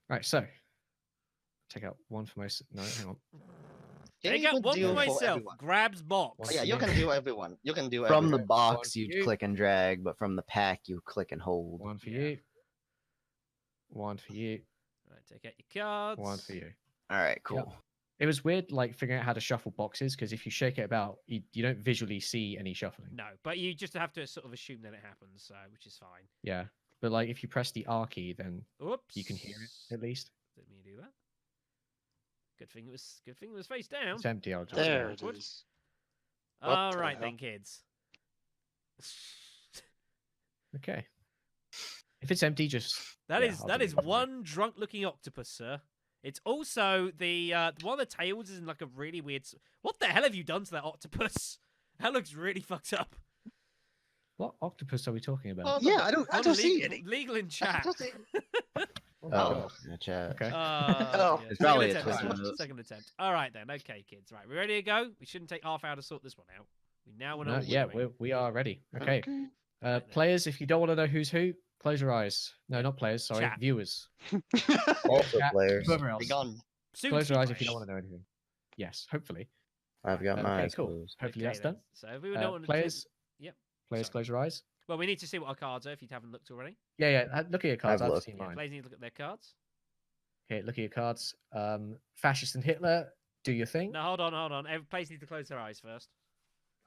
Right, so take out one for myself. No, hang on. Take out one for myself. Grabs box. One Oh, yeah, you can do everyone. You can do From the everyone. box, One you for you. click and drag, but from the pack, you click and hold. One for Yeah. you. One for you. Right, take out your cards. One for you. All right, cool. It was weird, like figuring out how to shuffle boxes because if you shake it about, you don't visually see any shuffling. No, but you just have to sort of assume that it happens, which is fine. Yeah, but like if you press the R key, then Oops. you can hear it at least. Didn't mean to do that. Good thing it was face down. It's empty. I'll just There it What? is. What All the right hell? then, kids. Okay. If it's empty, just That yeah, is I'll that do is it. one drunk-looking octopus, sir. It's also the one of the tails is in like a really weird. What the hell have you done to that octopus? That looks really fucked up. What octopus are we talking about? Oh, Yeah, I don't see legal, any. legal in chat. Oh, Oh, in the chat. okay. Oh. It's Second probably a attempt, twisted right, note. second attempt. All right then. Okay, kids. Right, we ready to go? We shouldn't take half hour to sort this one out. We now want to. No, yeah, we are ready. Okay. Right then. Players, if you don't want to know who's who, close your eyes. No, not players. Sorry, Chat. viewers. Also Chat, players. whoever else. Be gone. Soon Close to your be eyes if you don't fresh. want to know anything. Yes, hopefully. I've got my Okay, eyes cool. closed. Hopefully Okay that's then. done. So if we don't want to Players, Yep. players, Sorry. close your eyes. Well, we need to see what our cards are if you haven't looked already. Yeah. Look at your cards. I've I've looked. seen Yeah, mine. players need to look at their cards. Okay, look at your cards. Fascist and Hitler, do your thing. No, hold on. Players need to close their eyes first.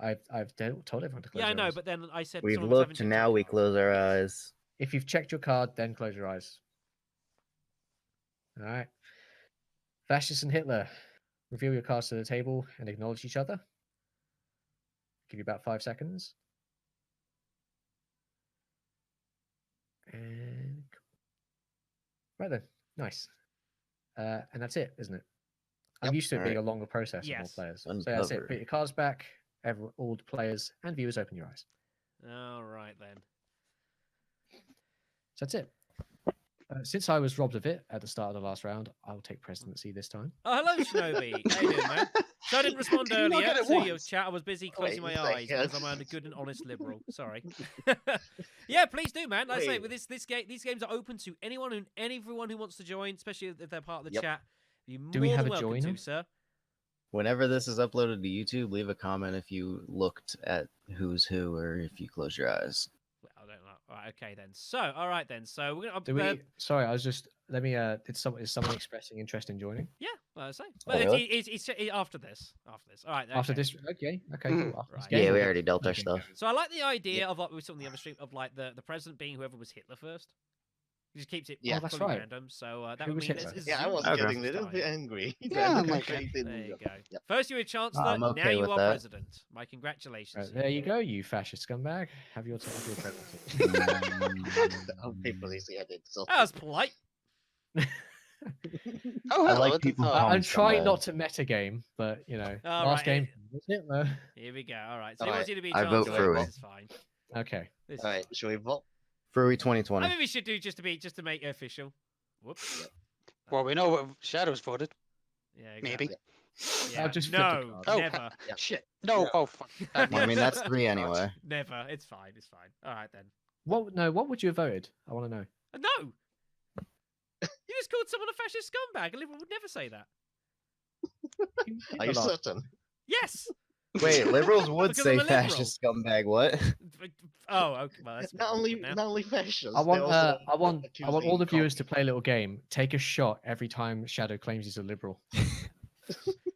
I've told everyone to close Yeah, I their know, eyes. but then I said We've someone was having looked, to and check now their we cards. close our Yes. eyes. If you've checked your card, then close your eyes. All right. Fascist and Hitler, reveal your cards to the table and acknowledge each other. Give you about 5 seconds. And right then, nice. And that's it, isn't it? I'm Yep. used to it being a Alright. longer process with more Yes. players. So that's it. Uncover. Put your cards back. All the players and viewers open your eyes. All right then. So that's it. Since I was robbed of it at the start of the last round, I'll take presidency this time. Oh, hello, Shinobi. How you doing, man? So I didn't respond Did you not earlier get it to your once? chat. I was busy closing Wait my a eyes second. because I'm a good and honest liberal. Sorry. Yeah, please do, man. Like I say, with these games are open to anyone and everyone who wants to join, especially if they're part of the Yep. chat. You're Do we more have than a welcome joiner? to, sir. Whenever this is uploaded to YouTube, leave a comment if you looked at who's who or if you close your eyes. Well, I don't know. All right, okay then. So, all right then. So we're gonna. Do we? Sorry, I was just. Let me. Is someone expressing interest in joining Yeah, well, I say. Oh, But really? it's after this. After this. All right. after okay. this? Okay. Okay. Mm. Cool. After this Right. game, Yeah, we'll we get already to dealt our joining stuff. games. So I like the idea of like we saw on the other stream of like the president being whoever was Hitler first. He just keeps it Yeah. Oh, that's fully right. random. So that Who would was mean Hitler? this is Yeah, I was Okay. getting a this little time. bit angry. Yeah, I'm like, They didn't There you go. go. Yep. First you were chancellor, I'm now okay you with are that. president. My congratulations. Right, there you go, you fascist scumbag. Have your presidency. Oh, people easy headed. So That was polite. Oh, I hello. like what the- people oh, calm I'm trying scumbag. not to metagame, but you know, All last right, game was Hitler. Here we go. All right. So All he wants right. you to be I vote chancellor. for This it. is fine. Okay. This is All right, should we vote? Fruity I 2020. think we should do just to make it official. Whoops. Well, we know what Shadows voted. Yeah. Maybe. Exactly. Yeah. I'll just flip the no. card. Oh, Never. Yeah. Shit. No. Yeah. Oh, fuck. Well, I mean, that's 3 anyway. Never. It's fine. It's fine. All right then. What? No. What would you have voted? I want to know. No. You just called someone a fascist scumbag. A liberal would never say that. Are you certain? Yes. Wait, liberals would Because say I'm a liberal. fascist scumbag. What? Oh, okay. Well, that's Not only fascists. I want. they're also I want all accusing the viewers to communists. play a little game. Take a shot every time Shadow claims he's a liberal.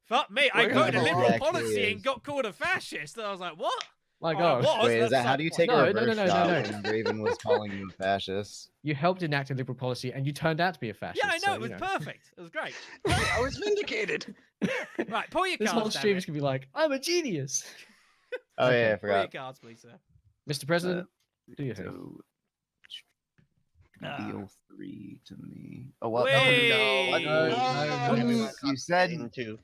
Fuck me. I Where voted the liberal heck policy is- and got called a fascist. And I was like, what? My Oh, God. what? Wait, is That's that how not do you the take point. a No, no, reverse no, no, shot no. when Raven was calling you a fascist? You helped enact a liberal policy, and you turned out to be a fascist. Yeah, I know. so, It was you know. perfect. It was great. I was vindicated. Right. Pull your This whole cards, damn stream it. is gonna be like, I'm a genius. Oh Okay. yeah, I Pull your forgot. cards, please, sir. Mr. President, do your thing. So, Ah. deal 3 to me. Oh what? Wait. No, No, no, everyone You got said- into.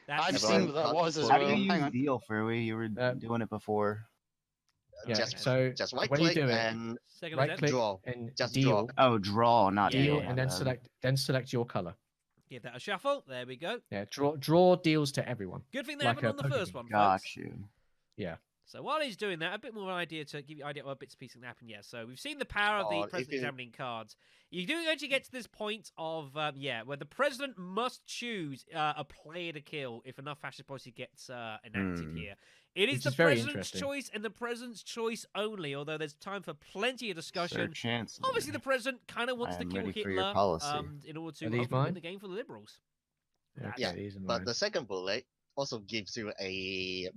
That's I've Everyone seen what that got was as put How well. do you Hang use on. deal, Furry? You were doing it before. Yeah, Just so right when you click do it, and second right attempt. click draw. and Just deal, draw. Oh, draw, not Yeah, deal, deal. yeah, and my then bad. select your color. Give that a shuffle. There we go. Yeah, draw deals to everyone. Good thing they Like haven't a on the Poke first game. one, Got folks. you. So while he's doing that, a bit more of an idea to give you an idea of what bits and pieces can happen. Yeah, so we've seen the power of the Oh, if president you- examining cards. You do actually get to this point of, where the president must choose a player to kill if enough fascist policy gets enacted Hmm. here. It is Which the is very president's interesting. choice and the president's choice only, although there's time for plenty of Sir discussion. Chancellor. Obviously, the president kind of wants I to am kill ready for your Hitler policy. in order to Are these hopefully win mine? the game for the liberals. Okay, Yeah, these are But mine. the second bullet also gives you a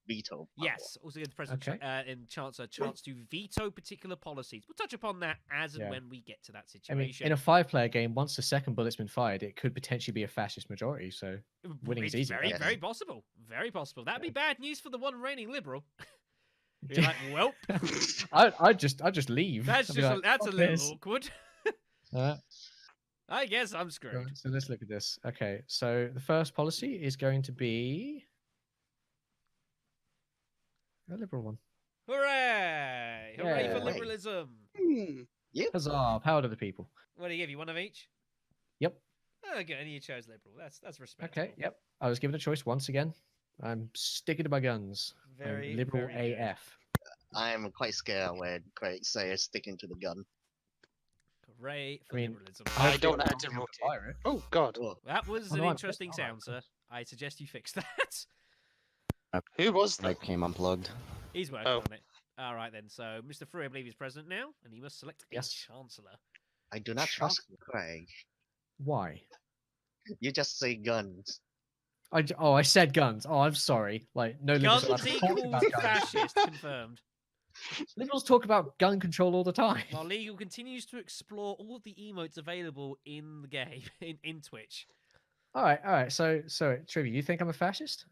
veto power. Yes, also gives the president Okay. and Chancellor a chance to veto particular policies. We'll touch upon that as and Yeah. when we get to that I mean, situation. in a 5-player game, once the second bullet's been fired, it could potentially be a fascist majority. So winning is It's easy, very, right? very possible. Very possible. That'd be Yeah. bad news for the one reigning liberal. You're like, well, I just leave. that's I'd be just like, that's a "Fuck little this." awkward. I guess I'm screwed. Right, so let's look at this. Okay, so the first policy is going to be a liberal one. Hooray! Hooray for Yeah. liberalism! Hmm. Huzzah! Power to the people. What do you give you? One of each? Yep. Oh, good. And you chose liberal. That's respectable. Okay. Yep. I was given a choice once again. I'm sticking to my guns. I'm Very liberal very good. AF. I'm quite scared when Craig says sticking to the gun. Hooray for I mean, liberalism. I don't know know how to rotate. Oh God, Oh, That was Oh, an no, I'm interesting pissed. Oh, sound, sir. I suggest you fix that. who was that? Mic came unplugged. He's working Oh. on it. All right then. So Mr. Frew, I believe, is president now, and he must select a Yes. chancellor. I do not trust Craig. Why? You just say guns. I said guns. Oh, I'm sorry. Like no liberals are allowed Guns to talk equals about guns. fascist. Confirmed. Liberals talk about gun control all the time. While Legal continues to explore all of the emotes available in the game in Twitch. All right. So Trivia, you think I'm a fascist?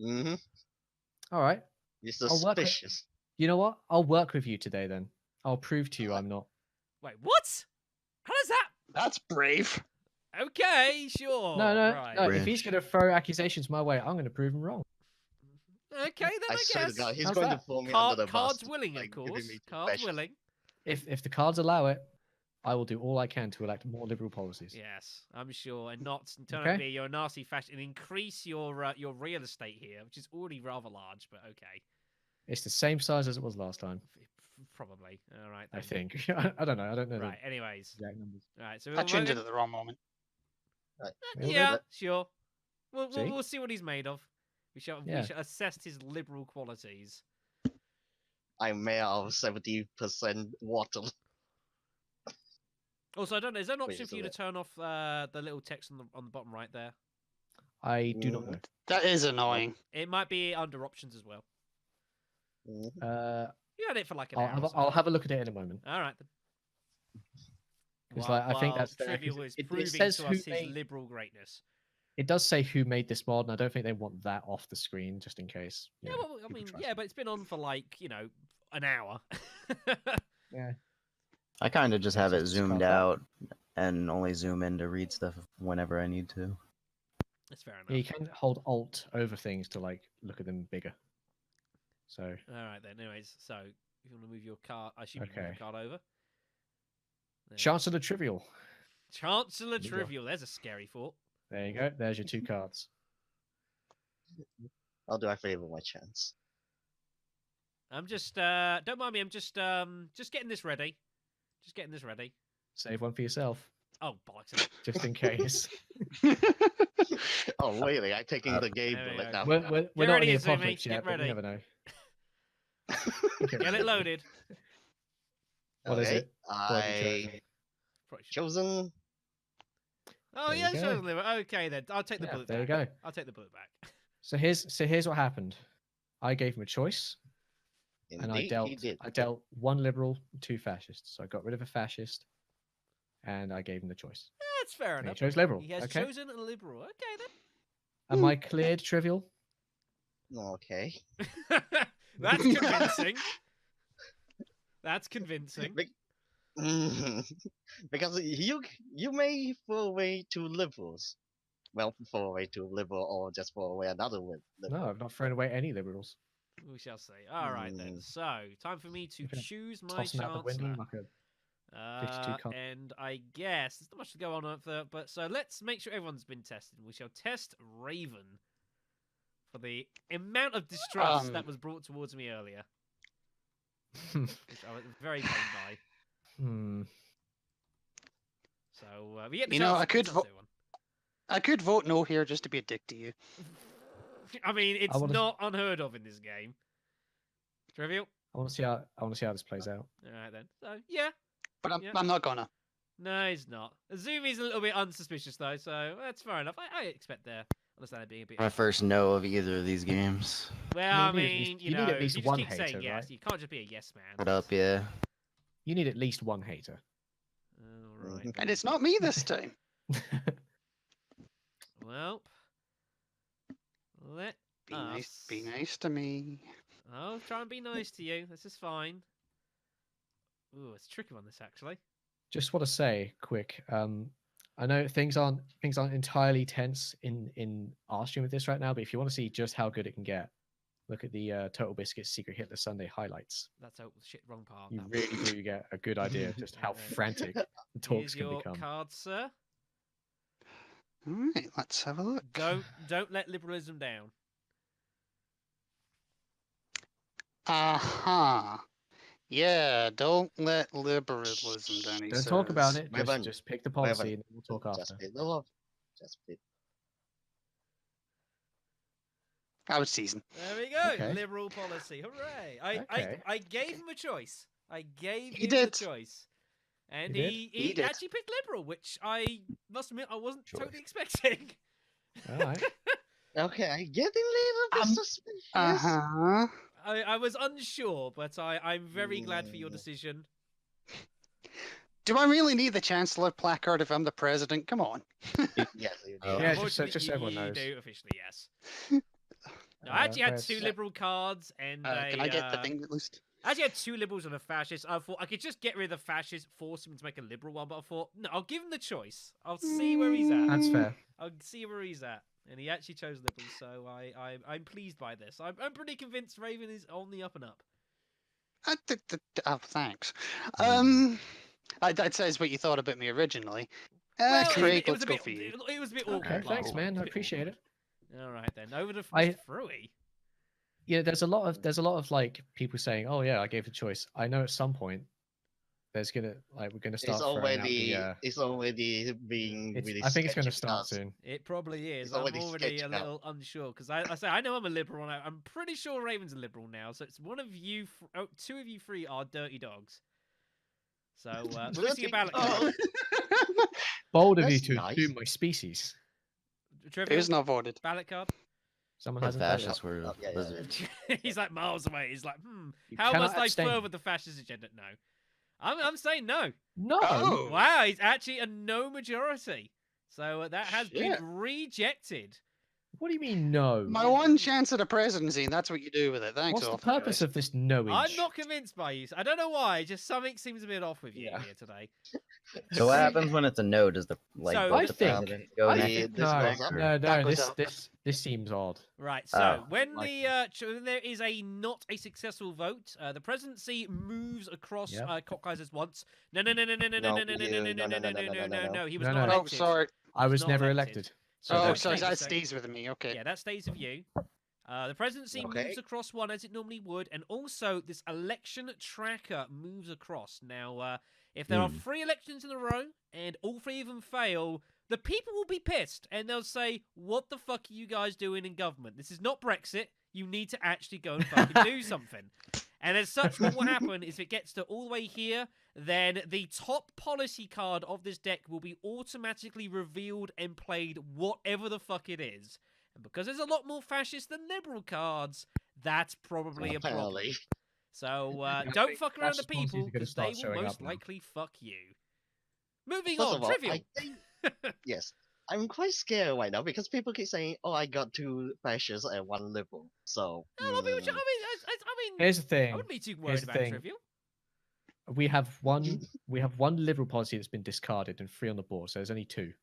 Mm-hmm. All right. You're I'll work it. suspicious. You know what? I'll work with you today then. I'll prove to you I'm not. Wait, what? How does that? That's brave. Okay, sure. No. Right. If British. he's going to throw accusations my way, I'm going to prove him wrong. Okay, then I I swear to guess. God, he's How's going that? to throw me under the Cards bus. willing, by of giving course. me Cards confession. willing. If the cards allow it, I will do all I can to elect more liberal policies. Yes, I'm sure, and not turn out Okay. to be you're a nasty fascist and increase your real estate here, which is already rather large, but okay, It's the same size as it was last time, probably. All right, I then. think. I don't know. I don't know Right. Anyways, the exact numbers. all right. So I we're tuned in voting- at the wrong moment. We'll do yeah, that. sure. We'll See? see what he's made of. We shall Yeah. assess his liberal qualities. I'm mayor of 70% water. Also, I don't know. Is there an Wait, option is for you to it? turn off the little text on the bottom right there? I do not Mm. know. That is annoying. It might be under options as well. Mhm. You had it for like an I'll hour. have, or a, so. I'll have a look at it in a moment. All right then. 'Cause, like, I think While that's there, 'cause Trivial is it proving says to who us his made- liberal greatness. It does say who made this mod, and I don't think they want that off the screen just in case. you Yeah, know, well, I people mean, try yeah, something. but it's been on for like an hour. Yeah. I kind of just have it Just zoomed scroll out and only zoom in to read stuff whenever I need to. That's fair enough. Yeah, you can hold Alt over things to like look at them bigger. So All right then. Anyways, so if you want to move your card, I assume you move your Okay. card over. There. Chancellor Trivial. Chancellor There you go. Trivial. There's a scary thought. There you go. There's your 2 cards. How do I favor my chance? I'm just don't mind me. I'm just getting this ready. Just getting this ready. Save one for yourself, Oh bollocks! just in case. Oh, really? I'm taking the game there we bullet go. now. We're Get not in ready, the Izumi, apocalypse get yet, but ready. you never know. Get it loaded. What is Okay, it? What have you chosen? I Probably should- chosen. Oh There you yeah, go. sure. Liver. Okay then. I'll take the Yeah, bullet there you back. go. I'll take the bullet back. So here's what happened. I gave him a choice, and I Indeed, he did. dealt 1 liberal, 2 fascists. So I got rid of a fascist, and I gave him the choice. That's fair And he enough. chose liberal. He has Okay. chosen a liberal. Okay then. Am I cleared, Trivial? Okay. That's convincing. That's convincing. Be- because you may throw away 2 liberals. Well, throw away 2 liberal or just throw away another liberal. No, I've not thrown away any liberals. We shall see. All right then. Mm. So, time for me to Okay. choose my Toss them out the window chancellor. like a 52 card. And I guess there's not much to go on for, but so let's make sure everyone's been tested. We shall test Raven for the amount of distrust that was brought towards me earlier, which I was very pained by. Hmm. So we get the You know, chance I to could say one. I could vote no here just to be a dick to you. I mean, it's wanna- not unheard of in this game. Trivial. I want to see how this plays out. All right then. So yeah, But Yeah. I'm not gonna. no, he's not. Azumi's a little bit unsuspicious though, so that's fair enough. I expect their understanding being a bit. My first no of either of these games. Well, I You need at mean, least- you you need know, at least you just one keep saying hater, yes. right? You can't just be a yes man. Put up, yeah. You need at least one hater. All right. And it's not me this time. Well, let Be nice to me. I'll try and be nice to you. This is fine. Ooh, it's a tricky one. This actually. Just want to say quick. I know things aren't entirely tense in our stream with this right now, but if you want to see just how good it can get, look at the Total Biscuits Secret Hitler Sunday highlights. That's shit. Wrong part. You that really one. do get a good idea of just how Right. frantic the Here's talks can your become. card, sir. Alright, let's have a look. Don't let liberalism down. Aha. Yeah, don't let liberalism down. he Don't talk about says. it. Revan, Just pick the policy Revan, and we'll talk Just after. pick the love. Just pick. I was teasing. There we go. Okay. Liberal policy. Hooray! Okay. I gave him a choice. I gave He him did. a choice. And He did? he He did. actually picked liberal, which I must admit I wasn't Choice. totally expecting. All right. Okay, I get a little bit suspicious. Uh-huh. I was unsure, but I'm very glad for your Mm. decision. Do I really need the Chancellor placard if I'm the president? Come on. Yes, you Oh. do. Yeah, Unfortunately, just so everyone you knows. do officially, yes. No, I actually had Where's- two liberal cards and Can I get the thing at least? I actually had two liberals and a fascist. I thought I could just get rid of the fascist, force him to make a liberal one, but I thought, no, I'll give him the choice. I'll see where he's at. That's fair. I'll see where he's at. And he actually chose liberal, so I'm pleased by this. I'm pretty convinced Raven is on the up and up. Oh, thanks. Hmm. I'd say it's what you thought about me originally. Well, Craig, it was let's a go bit, for you. It was a bit awkward. Okay, last thanks, time. man. It I was a bit appreciate it. awkward. All right then. Over to I- Mr. Fruity. Yeah, there's a lot of like people saying, "Oh yeah, I gave the choice." I know at some point we're gonna start throwing out the. It's already being really. I think it's gonna sketchy start cards. soon. It probably is. It's I'm already already a sketched out. little unsure because I say I know I'm a liberal. And I'm pretty sure Raven's a liberal now. So it's one of you. Two of you three are dirty dogs. So we're missing a ballot card. Oh, Bold of you That's to nice. assume my species. Trivial, Who's not voted? ballot card. Someone The hasn't done fascists it. were Oh, yeah, yeah, lizards. He's like miles away. He's like, You how cannot must I abstain. further the fascist agenda? No, I'm saying no. No. Oh. Wow, he's actually a no majority. So that has been Shit. rejected. What do you mean no? My one chance at a presidency, and that's what you do with it. Thanks, What's the awful purpose guys. of this knowing? I'm not convinced by you. I don't know why. Just something seems a bit off with you Yeah. here today. So what happens when it's a no? Does the So- vote I the think- president go I next? think, this no, goes up. no, That no. goes This up. this seems odd. Right. So Oh, when like when there is not a successful vote, the presidency moves across Yep. Cockeyes once. No. He was No, not no. Oh, elected. sorry. I was not never elected. elected. So Oh, that sorry. stays- That stays with me. Okay. Yeah, that stays with you. The presidency Okay. moves across one as it normally would, and also this election tracker moves across. Now, if there are 3 elections in a row and all 3 of them fail, the people will be pissed and they'll say, "What the fuck are you guys doing in government? This is not Brexit. You need to actually go and fucking do something." And as such, what will happen is if it gets to all the way here, then the top policy card of this deck will be automatically revealed and played whatever the fuck it is. And because there's a lot more fascist than liberal cards, that's probably a problem. Apparently. So I don't think fuck around the fascist policies people are gonna because they start will showing most up now. likely fuck you. Moving First on, of all, trivial. I think yes. I'm quite scared right now because people keep saying, "Oh, I got 2 fascists and 1 liberal." So No, I mean, mm, I mean, Here's the I thing. wouldn't be too Here's worried the about thing. trivial. We have one liberal policy that's been discarded and 3 on the board. So there's only 2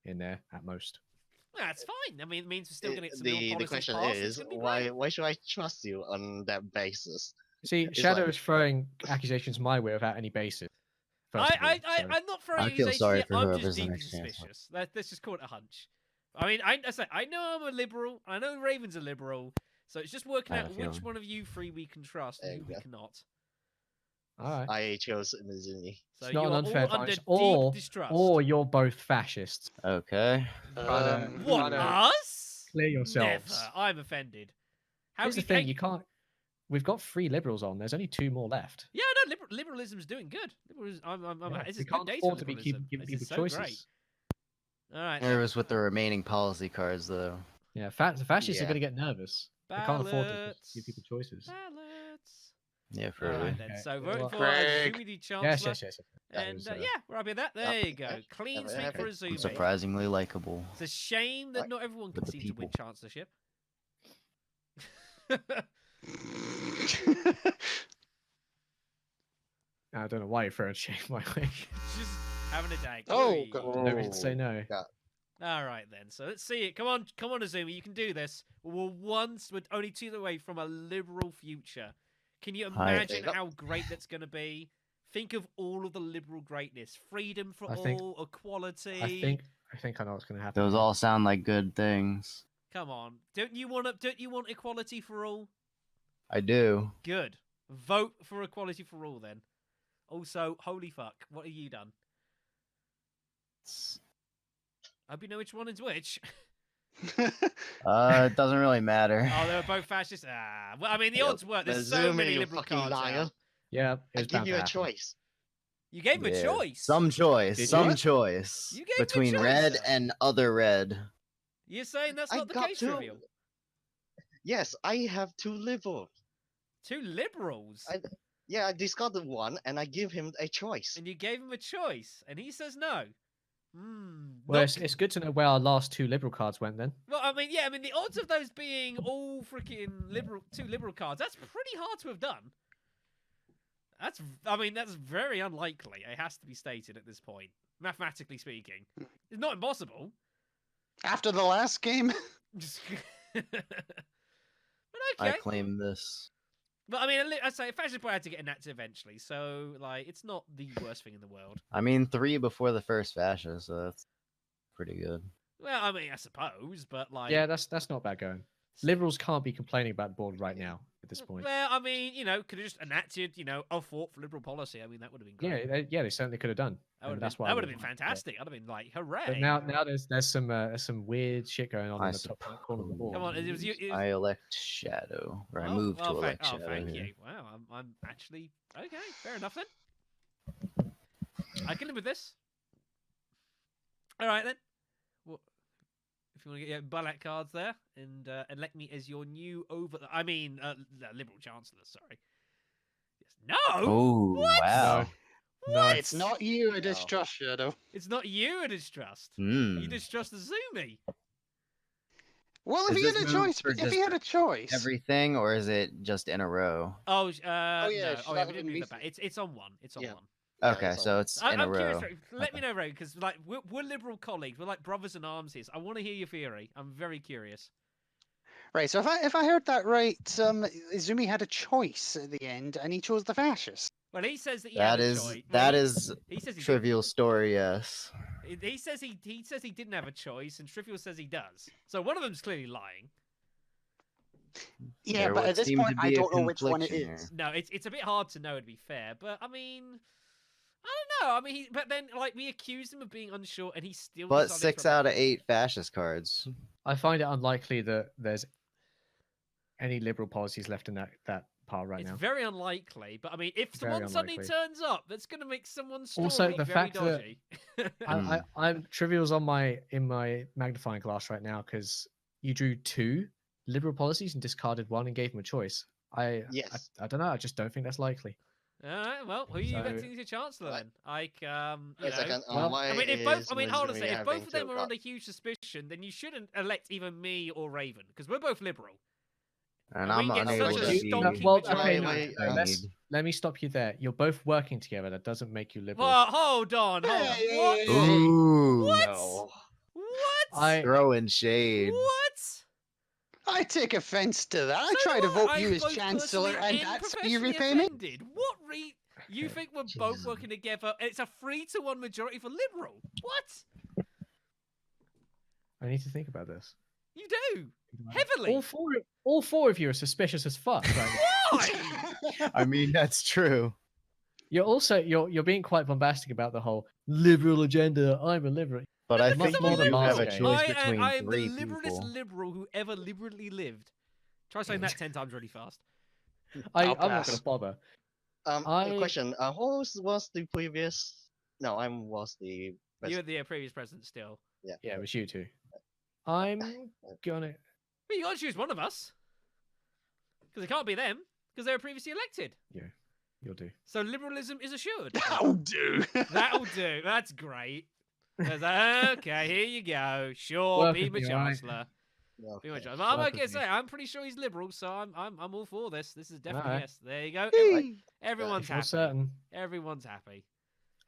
in there at most. That's fine. I mean, it means we're still going to get some the more policies question passed. is, It's gonna be why great. why should I trust you on that basis? See, It's Shadow like- is throwing accusations my way without any basis. first of all, so- I'm not throwing I feel accusations sorry yet, for I'm whoever's just the deeply next chancellor. suspicious. Let's just call it a hunch. I mean, I know I'm a liberal. I know Raven's a liberal. So it's just working I have out a which feeling. one of you three we can trust There and you who we go. cannot. Uh, All right. I chose Mizumi. So It's you not an are unfair all under advantage. deep distrust. Or you're both fascists. Okay. What, Trying to us? clear yourselves. Never. I'm offended. How Here's do the thing: you can't. We've got 3 liberals on. There's only 2 more left. Yeah, no, liberalism's doing good. Yeah, This we is good can't days afford for to be liberalism. giving This people is so choices. great. All right. Nervous with the remaining policy cards, though. Yeah, the fascists are Yeah. going to get nervous. They can't afford to just give people choices. Ballots. Yeah, All for right, then. Okay, So well, voting for Craig. Azumi the Yes, Chancellor. yes, yes. That And was, yeah, we're happy with that. There you go. Clean Yeah, sweep for okay. Azumi. surprisingly likable. It's a shame that Right. not everyone can With the seem to win people. chancellorship. I don't know why you're throwing shade my way. Just having a day. Oh, Ooh. God. No reason to say no. All right then. So let's see it. Come on, Azumi. You can do this. We're only 2 away from a liberal future. Can you Hi. imagine There you go. how great that's going to be? Think of all of the liberal greatness: freedom for I think- all, equality. I think I know what's going to happen. Those here. all sound like good things. Come on, don't you want equality for all? I do. Good. Vote for equality for all then. Also, holy fuck, what have you done? I hope you know which one is which. It doesn't really matter. Oh, they were both fascists. Ah, well, I mean, the Yep. odds were there's so Azumi, many you liberal fucking cards liar. out. Yeah, it I was give bound you to a happen. choice. You gave him a Yeah, choice. Some choice. Did Some you? choice. You gave him a Between choice, red sir. and other red. You're saying that's I not the got case, two. Trivial? Yes, I have 2 liberals. 2 liberals. Yeah, I discarded one and I give him a choice. And you gave him a choice, and he says no. Well, Not it's good to know where our last 2 liberal cards went then. Well, I mean, yeah, I mean, the odds of those being all freaking liberal, 2 liberal cards, that's pretty hard to have done. That's very unlikely. It has to be stated at this point, mathematically speaking. It's not impossible. After the last game? But I okay. claim this. But I mean, I say Fascist Boy had to get enacted eventually, so like, it's not the worst thing in the world. I mean, 3 before the first fascist, so that's pretty good. Well, I mean, I suppose, but like, Yeah, that's not bad going. Liberals can't be complaining about the board right now at this point. Well, I mean, could have just enacted, a fought for liberal policy. I mean, that would have been Yeah, great. they certainly could have done. That would and have that's been, what that I would have been want, fantastic. I'd have been like, hooray! But now there's some weird shit going on I in the top right corner of the board. Come on, it was you. I elect Shadow, or I move to elect Shadow. Thank here. you. Wow, I'm actually okay. Fair enough then. I can live with this. All right then. Well, if you want to get your ballot cards there and elect me as your new Liberal Chancellor. Sorry. Yes. No. Oh, What? wow. No, It's not you I No. distrust, Shadow. It's not you I distrust. Hmm. You distrust Azumi. Well, if Is he had this a move choice, for if he just had a choice. Everything, or is it just in a row? Oh, yeah, no. should Oh, yeah, that we have didn't been move that recent? back. It's on one. It's on Yeah. one. Yeah, Okay, it's so on. it's in a I'm curious. row. Ray, let me know, Ray, because like we're liberal colleagues. We're like brothers in arms here. So I want to hear your theory. I'm very curious. Right, so if I heard that right, Izumi had a choice at the end, and he chose the fascist. Well, he says that he That had a is choice. that is He says he trivial story. Yes. He says he says he didn't have a choice, and Trivial says he does. So one of them's clearly lying. Yeah, There but would at this seem to point, I be a don't know which one it confliction is. No, it's a bit hard to know, to be fair. But I mean, I don't know. I mean, but then like we accused him of being unsure, and he still. But decided 6 to out of rebel. 8 fascist cards. I find it unlikely that there's any liberal policies left in that pile right It's now. very unlikely, but I mean, if Very someone suddenly unlikely. turns up, that's going to make someone's story Also, the very fact that- dodgy. I'm Trivial's in my magnifying glass right now because you drew 2 liberal policies and discarded 1 and gave him a choice. Yes. I don't know. I just don't think that's likely. All right, well, who are you So- electing as your chancellor Right. then? Like, Wait a you know, second. well, why I mean, if is both, I mean, hold on a Mizumi second. If having both of them two are cards? under huge suspicion, then you shouldn't elect either me or Raven because we're both liberal. And We I'm get unable such to a be. stonking Well, majority. okay, Wait, no, wait, let me stop you there. You're both working together. That doesn't make you liberal. Well, hold on. Hey, What? hey, hey. Ooh, What? No. What? throwing shade. What? I take offense to that. I So try to do vote I. you I'm as both chancellor, personally and that's professionally your repayment. offended. What you Okay, think we're both Jesus. working together? It's a 3-1 majority for liberal. What? I need to think about this. You do heavily. All four of you are suspicious as fuck. Right? Why? I mean, that's true. You're being quite bombastic about the whole liberal agenda. I'm a liberal. But I Much think more you than do have a Mars choice game. between I am the three liberalist people. liberal who ever liberally lived. Try saying that 10 times really fast. I'm I'll not pass. gonna bother. A question. Who was the previous? No, I was the. You Pres- were the previous president still. Yeah. Yeah, it was you two. I'm gonna. But you got to choose one of us. Because it can't be them. Because they were previously elected. You'll do. So liberalism is assured. That'll do. That'll do. That's great. Okay, here you go. Sure, Work be with my me, alright? chancellor. Be my Okay. chancellor. I'm Work okay to with me. say I'm pretty sure he's liberal, so I'm all for this. This is definitely Alright. yes. There you go. Hey. Everyone's If you're happy. certain. Everyone's happy.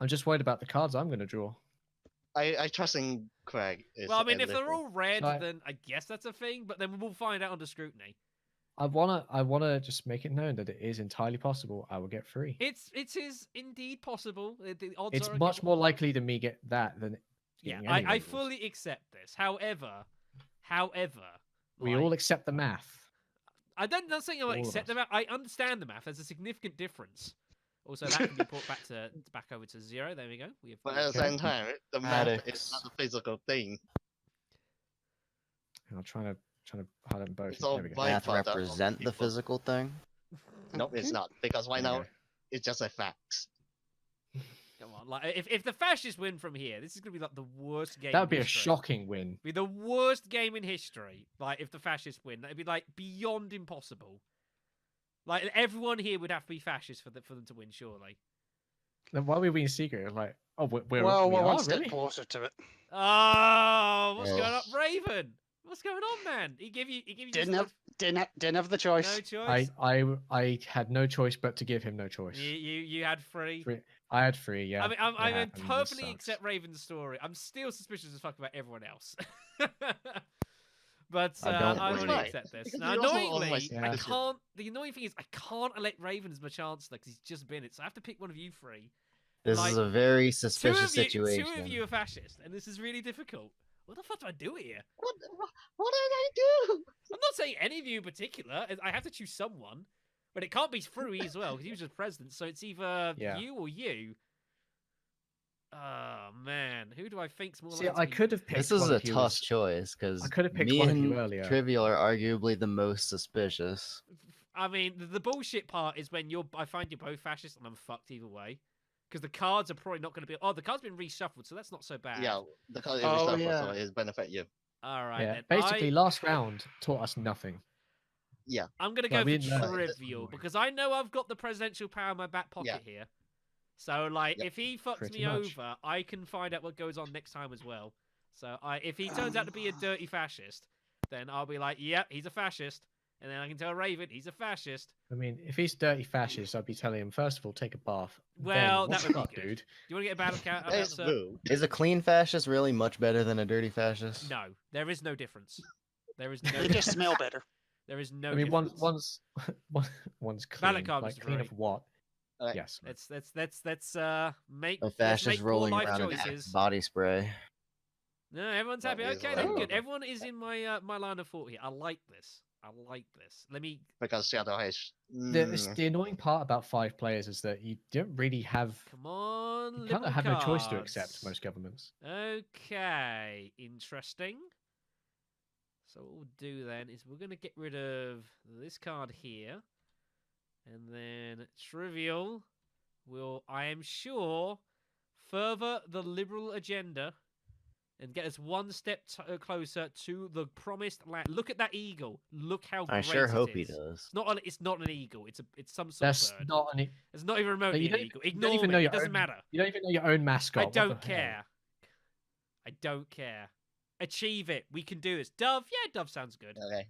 I'm just worried about the cards I'm gonna draw. I trust in Craig. Is Well, I mean, a if they're liberal. all red, Right. then I guess that's a thing. But then we'll find out under scrutiny. I wanna just make it known that it is entirely possible I will get free. It is indeed possible. The odds It's are much against- more likely to me get that than Yeah, getting I any liberals. fully accept this. However, We like, all accept the math. I don't not saying I all of accept the us. math. I understand the math. There's a significant difference. Also, that can be brought back over to 0. There we go. We have. But at the Okay. same time, the math is Addicts. not a physical thing. I'm trying to highlight them both. It's all There we go. by- Math thought that was represent the people. physical thing. No, it's Okay. not because right There we now go. it's just a fact. Come on, like if the fascists win from here, this is gonna be like the worst game. That in would be a history. shocking win. Be the worst game in history. Like if the fascists win, that'd be like beyond impossible. Like everyone here would have to be fascist for them to win, surely. Then why were we in secret? It was like, oh, we Well, we're are one step really. closer to it. Oh, what's Ugh. going on, Raven? What's going on, man? He give you Didn't just didn't have the choice. no choice. I had no choice but to give him no choice. You had free. Free. I had free. Yeah. I mean, it I happened, this totally sucks. accept Raven's story. I'm still suspicious as fuck about everyone else. But I don't I blame really you. accept this. Because Now, you're also annoyingly, always Yeah. I suspicious. can't. The annoying thing is I can't elect Raven as my chancellor because he's just been it. So I have to pick one of you three. This Like, is a very Two suspicious of you, situation. two of you are fascist, and this is really difficult. What the fuck do I do here? What did I do? I'm not saying any of you in particular. I have to choose someone, but it can't be Frui as well because he was just president. So it's either Yeah. you or you. Oh man, who do I think's more See, likely? I to be- could have picked. This is one a of you tough as- choice because I could have picked me one of you and earlier. Trivial are arguably the most suspicious. I mean, the bullshit part is when I find you're both fascist and I'm fucked either way. Because the cards are probably not going to be. Oh, the card's been reshuffled, so that's not so bad. Yeah, the color is Oh, stuff yeah. so it benefit you. All right. Yeah. Then. Basically, last round taught us nothing. I'm going to Well, go we for didn't know. trivial Annoying. because I know I've got the presidential power in my back pocket here. So, like, Yep. if he fucks Pretty me much. over, I can find out what goes on next time as well. So, if he turns out to be a dirty fascist, then I'll be like, yep, he's a fascist. And then I can tell Raven he's a fascist. I mean, if he's dirty fascist, I'd be telling him first of all, take a bath. Well, then, that what's would be up, good. dude. Do you want to get a battle count? That is rude. Is a clean fascist really much better than a dirty fascist? No, there is no difference. There is no. They just smell better. There is no. I mean, difference. one's clean. Ballot card, Like Mr. clean Furry. of what? Alright. Yes. Let's make A let's fascist make poor rolling life around in choices. body spray. No, everyone's That happy. is Okay, a then lot. good. Everyone is in my my line of thought here. I like this. I like this. Let me. Because Shadow has. The annoying part about 5 players is that you don't really have. Come on, You kind liberal of have no choice to cards. accept most governments. Okay, interesting. So what we'll do then is we're gonna get rid of this card here, and then trivial will, I am sure, further the liberal agenda and get us one step closer to the promised land. Look at that eagle. Look how I great sure it hope he is. does. It's not an eagle. It's some sort That's of bird. not any. It's not even remotely you an don't- eagle. you don't Ignore even me. know It your doesn't own- matter. You don't even know your own mascot. I what the don't hell? care. I don't care. Achieve it. We can do this. Dove. Yeah, Dove sounds good. Okay.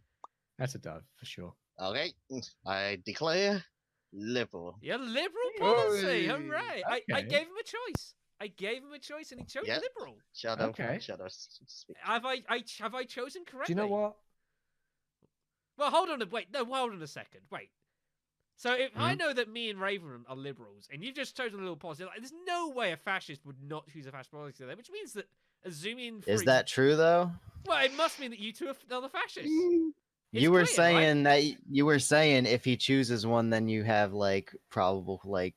That's a dove for sure. Okay. I declare liberal. Yeah, liberal policy. Hey, Hooray. I okay. gave him a choice. I gave him a choice and he chose Yeah. liberal. Shadow. Okay. Shadow. Speak. Have I chosen Do correctly? you know what? Well, hold on. Wait. No, hold on a second. Wait. So if Hmm? I know that me and Raven are liberals, and you've just chosen a little policy, like, there's no way a fascist would not choose a fascist policy there, which means that Azumi and Is Free- that true though? Well, it must mean that you two are the fascists. It's You were clear, right? saying that you were saying if he chooses one, then you have like probable like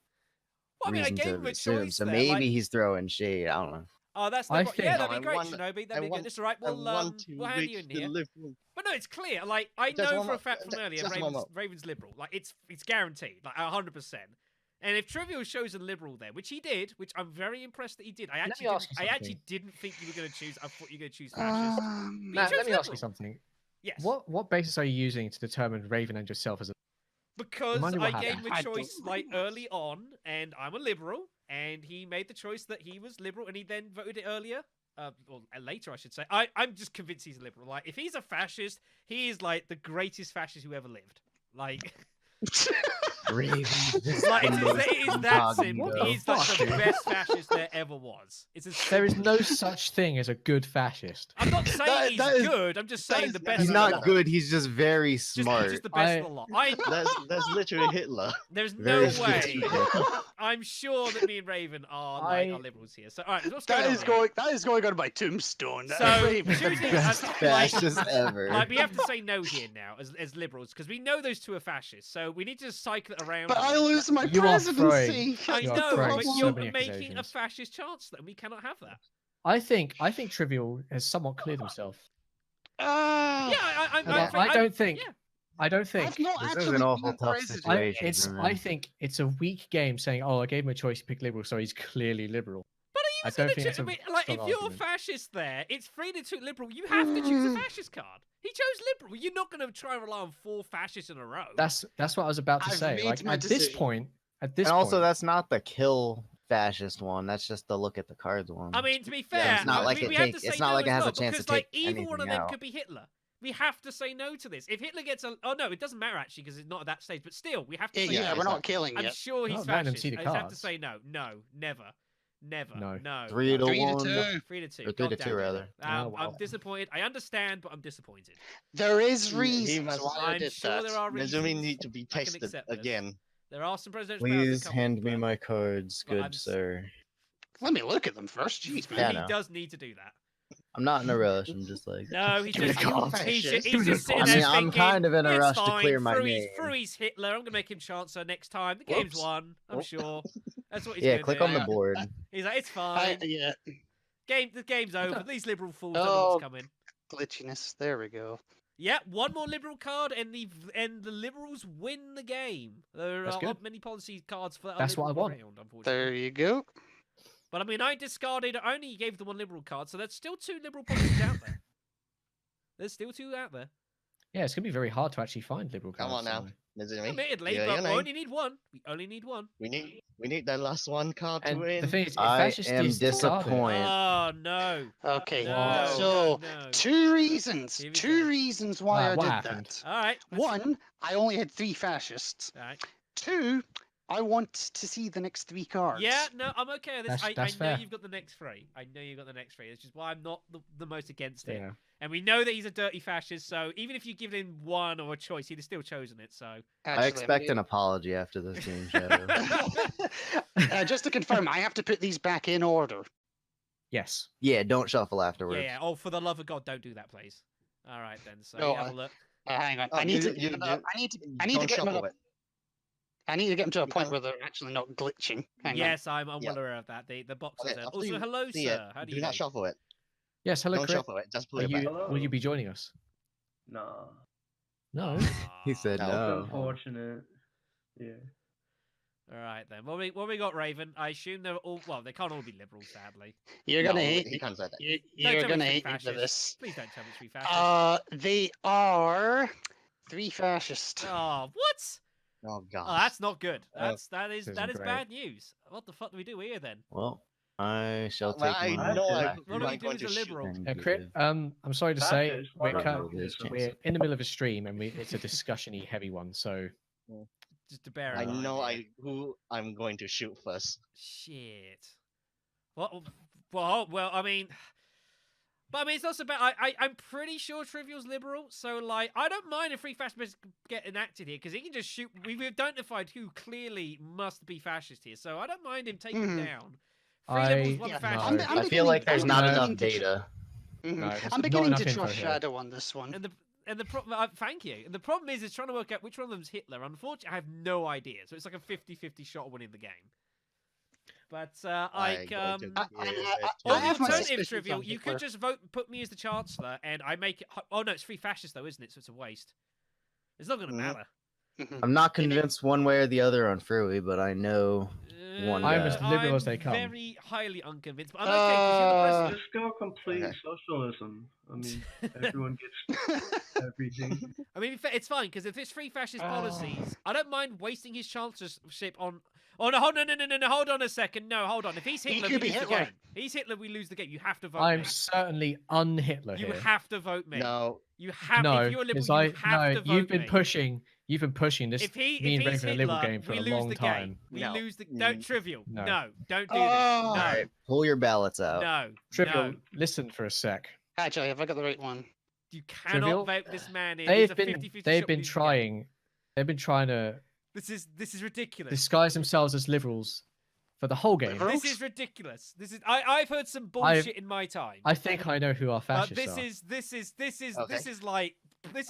Well, I mean, I reason gave to him a assume. choice So there. maybe like, he's throwing shade. I don't know. oh, that's I no problem. Yeah, think- that'd No, be great, want- Shinobi. That'd I be good. want- That's all right. I We'll want to we'll hand you reach in the here. liberal. But no, it's clear. Like I Just know one for a more- fact from earlier, just one Raven's, more. Raven's liberal. Like it's guaranteed. Like 100%. And if Trivial shows a liberal there, which he did, which I'm very impressed that he did. me ask you I something. actually didn't think you were going to choose. I thought you were going to choose fascist. Matt, chose let me ask you liberal. something. Yes. What basis are you using to determine Raven and yourself as a? Because Remind me what I gave happened. him a I don't choice like early on, and I'm a liberal, and he made the choice that he was liberal, and he then voted it earlier. Or later, I should say. I'm just convinced he's a liberal. Like, if he's a fascist, he is like the greatest fascist who ever lived. Like, Raven. like it is that simple. Incognito. He's like the Fuck. best fascist there ever was. It's as There is simple no as that. such thing as a good fascist. I'm not saying he's that is- good. I'm just that saying is- the that best. He's No, of no, the not lot. good. He's just very Just, smart. just the best I- of the lot. That's literally Hitler. There's no Very way. strategic. I'm sure that me and Raven are like our liberals here. So, all right, what's going That on is here? going on my tombstone. So, Raven. choosing Best like, fascist ever. like, we have to say no here now as liberals because we know those two are fascists. So we need to just cycle it around. But a I bit. lose my You are throwing- presidency. I You are know, throwing but so you're many making a accusations. fascist chancellor, and we cannot have that. I think Trivial has somewhat cleared himself. Yeah, Well, I don't think. yeah. I don't think. I've not This is actually an awful been tough president. situation. I think it's a weak game saying, "Oh, I gave him a choice. He picked liberal, so he's clearly liberal." But I are don't you think going that's to a like strong if you're argument. fascist there, it's free to choose liberal. You have to choose a fascist card. He chose liberal. You're not going to try and rely on 4 fascists in a row. That's what I was about to I've say. made Like my at this decision. point, and also, point, that's not the kill fascist one. That's just the look at the cards one. I mean, to be fair, it's not like we it have to takes- say it's not no like it as has a well, chance to because, like, take either one of anything them out. could be Hitler. We have to say no to this. If Hitler gets a, oh no, it doesn't matter actually because it's not at that stage. But still, we have to say Yeah, no. we're not killing I'm yet. sure he's Not letting them fascist. see the I just have to cards. say no, never, No. no. 3 to 3 to 1. 2. 3 to 2. Or 3 to God 2 damn it. rather. Oh, I'm wow. disappointed. I understand, but I'm disappointed. There is He reasons must- why I I'm did sure that. there are reasons. Nezumi need to be I can tested accept this. again. There are some presidential powers that Please come hand with me that, my cards, But good I'm s- sir. Let me look at them first. Jeez, but man. Yeah, he no. does need to do that. I'm not in a rush. I'm just like. No, he's Give me just, the cards. he's just Give me the sitting cards. there I mean, I'm thinking, kind of in a "It's rush to fine, clear my through name." Through his Hitler, I'm gonna make him chancellor next time. The game's Whoops. won, I'm Oh. sure. That's what he's Yeah, gonna click do. on the board. He's like, it's fine. Yeah, The game's over. These liberal fools don't know Oh. what's coming. glitchiness. There we go. Yeah, one more liberal card, and the liberals win the game. There That's are good. not many policy cards for that. That's what I liberal want. round, unfortunately. There you go. But I mean, I discarded. I only gave the one liberal card, so there's still 2 liberal policies out there. There's still 2 out there. Yeah, it's gonna be very hard to actually find liberal cards. Come on now. somewhere. Nezumi. Admittedly, yeah, but your we name. only need one. We only need one. We need that last one card to And win. the thing is, if I fascist am is discarded- disappointed. Oh no! Okay. No, So, no. 2 reasons. Here we 2 go. reasons why I what did happened? that. All right. One, I only had 3 fascists. All right. 2, I want to see the next 3 cards. Yeah, no, I'm okay with this. That's I know fair. you've got the next 3. I know you've got the next 3. It's just why I'm not the most against it. Yeah. And we know that he's a dirty fascist, so even if you give him one or a choice, he'd have still chosen it. So Actually, I expect an apology after this game, Shadow. Just to confirm, I have to put these back in order. Yes. Yeah, don't shuffle afterwards. yeah. Oh, for the love of God, don't do that, please. All right then. So No, have a look. Hang on. Oh, I need you- to. you- I need to. I need to Don't get them. shuffle it. I need to get them to a point No. where they're actually not glitching. Hang on. Yes, I'm Yeah. well aware of that. The boxes. Okay, are... after Also, you hello, see sir. it, How do do you not do? shuffle it. Yes. Hello, Don't Crit. shuffle it. Just Will play it you back. will you be joining us? No. No. He said No. It's no. unfortunate. Yeah. All right then. What we got, Raven? I assume they're all. Well, they can't all be liberals, sadly. You're No, gonna hate he me. can't say that. You, Don't you're tell me gonna three hate me for fascists. this. Please don't tell me 3 fascists. They are 3 fascists. Oh, what? Oh god. Oh, that's not good. Oh, That is isn't great. bad news. What the fuck do we do here then? Well, I shall take Well, I my know I- back What do we I'm do going as to a shoot liberal? and Crit. give- I'm sorry to say Fascist, we're, why kind not? His chance. we're in the middle of a stream and it's a discussion-y heavy one. So Just to bear I in mind. know here. who I'm going to shoot first. Shit. Well, I mean, but I mean, it's also about. I'm pretty sure Trivial's liberal, so like, I don't mind if 3 fascists get enacted here because he can just shoot. We've identified who clearly must be fascist here, so I don't mind him taking Mhm. down. 3 I- liberals, 1 Yeah, fascist. I'm no. the I feel like there's I'm not beginning enough to sh- data. Mhm. No, there's I'm not beginning enough to info trust here. Shadow on this one. And the problem, thank you. And the problem is trying to work out which one of them's Hitler. Unfortunately, I have no idea. So it's like a 50-50 shot of winning the game. But like, going to I- give I- it or I the have my alternative, suspicions Trivial, on you Hitler. could just put me as the Chancellor, and I make it. Oh no, it's free fascist though, isn't it? So it's a waste. It's not going to Mhm. matter. Mhm. I'm not convinced one way or the other on Frui, but I know one I'm guy. as liberal as they come. Very highly unconvinced, but I'm okay because you're the president. Just go complete Okay. socialism. I mean, everyone gets everything. I mean, it's fine because if it's free fascist policies, I don't mind wasting his chancellorship on. Oh no! No! Hold on a second. No, hold on. If he's He Hitler, we could be lose the Hitler. game. He's Hitler, we lose the game. You have to vote I'm me. certainly un-Hitler You here. have to vote me. No, You have. No, if you're a because liberal, you have to vote you've been me. pushing. You've been pushing this If he, me if and he's regular Hitler, liberal game for we a lose long the time. game. We No. lose the. Don't Mm. trivial. No. No, don't do Oh. this. All No, right, pull your ballots out. no, Trivial, no. listen for a sec. Actually, have I got the right one? You cannot Trivial? vote this man in. They've It's a been 50-50 they've shot we been lose the game. trying. They've been trying to This is ridiculous. disguise themselves as liberals for the whole game. Liberal? This is ridiculous. This is I've heard some bullshit in my time. I think I know who our But fascists this are. is Okay. this is